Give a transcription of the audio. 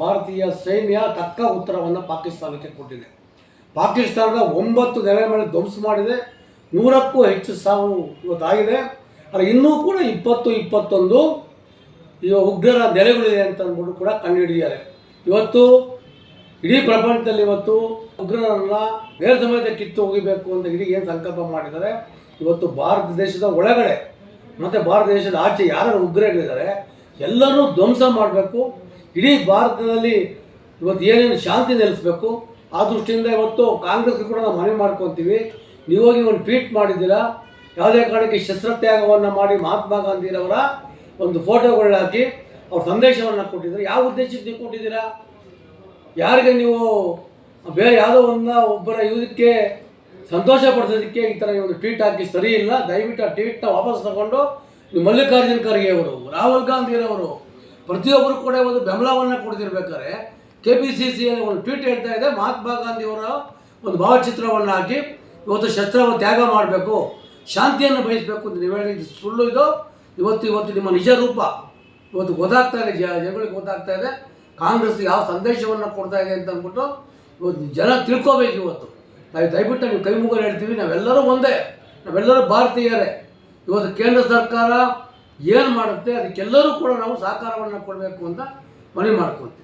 ಭಾರತೀಯ ಸೈನ್ಯ ತಕ್ಕ ಉತ್ತರವನ್ನು ಪಾಕಿಸ್ತಾನಕ್ಕೆ ಕೊಟ್ಟಿದೆ. ಪಾಕಿಸ್ತಾನದ 9 ನೆಲೆ ಮೇಲೆ ಧ್ವಂಸ ಮಾಡಿದೆ. 100ಕ್ಕೂ ಹೆಚ್ಚು ಸಾವು ಇವತ್ತಾಗಿದೆ. ಆದರೆ ಇನ್ನೂ ಕೂಡ 20-21 ಈಗ ಉಗ್ರರ ನೆಲೆಗಳಿದೆ ಅಂತ ಅಂದ್ಬಿಟ್ಟು ಕೂಡ ಕಂಡುಹಿಡಿದಿದ್ದಾರೆ. ಇವತ್ತು ಇಡೀ ಪ್ರಪಂಚದಲ್ಲಿ ಇವತ್ತು ಉಗ್ರರನ್ನು ಬೇರೆ ಸಮೇತ ಕಿತ್ತು ಹೋಗಬೇಕು ಅಂತ ಇಡೀ ಏನು ಸಂಕಲ್ಪ ಮಾಡಿದ್ದಾರೆ. ಇವತ್ತು ಭಾರತ ದೇಶದ ಒಳಗಡೆ ಮತ್ತು ಭಾರತ ದೇಶದ ಆಚೆ ಯಾರು ಉಗ್ರಗಳಿದ್ದಾರೆ ಎಲ್ಲರೂ ಧ್ವಂಸ ಮಾಡಬೇಕು. ಇಡೀ ಭಾರತದಲ್ಲಿ ಇವತ್ತು ಏನೇನು ಶಾಂತಿ ನೆಲೆಸಬೇಕು. ಆ ದೃಷ್ಟಿಯಿಂದ ಇವತ್ತು ಕಾಂಗ್ರೆಸ್ಗೆ ಕೂಡ ನಾವು ಮನವಿ ಮಾಡ್ಕೊತೀವಿ. ನೀವೋಗಿ ಒಂದು ಟ್ವೀಟ್ ಮಾಡಿದ್ದೀರಾ, ಯಾವುದೇ ಕಾರಣಕ್ಕೆ ಶಸ್ತ್ರತ್ಯಾಗವನ್ನು ಮಾಡಿ ಮಹಾತ್ಮ ಗಾಂಧಿರವರ ಒಂದು ಫೋಟೋಗಳನ್ನ ಹಾಕಿ ಅವ್ರ ಸಂದೇಶವನ್ನು ಕೊಟ್ಟಿದ್ದಾರೆ. ಯಾವ ಉದ್ದೇಶಕ್ಕೆ ನೀವು ಕೊಟ್ಟಿದ್ದೀರಾ? ಯಾರಿಗೆ ನೀವು ಬೇರೆ ಯಾವುದೋ ಒಬ್ಬರ ಇದಕ್ಕೆ ಸಂತೋಷ ಪಡಿಸೋದಕ್ಕೆ ಈ ಥರ ಒಂದು ಟ್ವೀಟ್ ಹಾಕಿ ಸರಿ ಇಲ್ಲ. ದಯವಿಟ್ಟು ಆ ಟ್ವೀಟ್ನ ವಾಪಸ್ ತಗೊಂಡು ನೀವು ಮಲ್ಲಿಕಾರ್ಜುನ್ ಖರ್ಗೆ ಅವರು, ರಾಹುಲ್ ಗಾಂಧಿರವರು ಪ್ರತಿಯೊಬ್ಬರು ಕೂಡ ಒಂದು ಬೆಂಬಲವನ್ನು ಕೊಡ್ತಿರ್ಬೇಕಾದ್ರೆ KPCCಯಲ್ಲಿ ಒಂದು ಟ್ವೀಟ್ ಹೇಳ್ತಾ ಇದೆ, ಮಹಾತ್ಮ ಗಾಂಧಿಯವರ ಒಂದು ಭಾವಚಿತ್ರವನ್ನು ಹಾಕಿ ಇವತ್ತು ಶಸ್ತ್ರವನ್ನು ತ್ಯಾಗ ಮಾಡಬೇಕು, ಶಾಂತಿಯನ್ನು ಬಯಸಬೇಕು ಅಂತ ನೀವು ಹೇಳಿದ್ದು ಸುಳ್ಳು. ಇದು ಇವತ್ತು ನಿಮ್ಮ ನಿಜ ರೂಪ ಇವತ್ತು ಗೊತ್ತಾಗ್ತಾ ಇದೆ, ಜನಗಳಿಗೆ ಗೊತ್ತಾಗ್ತಾ ಇದೆ ಕಾಂಗ್ರೆಸ್ ಯಾವ ಸಂದೇಶವನ್ನು ಕೊಡ್ತಾ ಇದೆ ಅಂತ ಅಂದ್ಬಿಟ್ಟು ಇವತ್ತು ಜನ ತಿಳ್ಕೋಬೇಕು. ಇವತ್ತು ನಾವು ದಯವಿಟ್ಟು ನೀವು ಕೈ ಮುಗಿದು ಹೇಳ್ತೀವಿ, ನಾವೆಲ್ಲರೂ ಒಂದೇ, ನಾವೆಲ್ಲರೂ ಭಾರತೀಯರೇ. ಇವತ್ತು ಕೇಂದ್ರ ಸರ್ಕಾರ ಏನು ಮಾಡುತ್ತೆ ಅದಕ್ಕೆಲ್ಲರೂ ಕೂಡ ನಾವು ಸಹಕಾರವನ್ನು ಕೊಡಬೇಕು ಅಂತ ಮನವಿ ಮಾಡ್ಕೊತೀವಿ.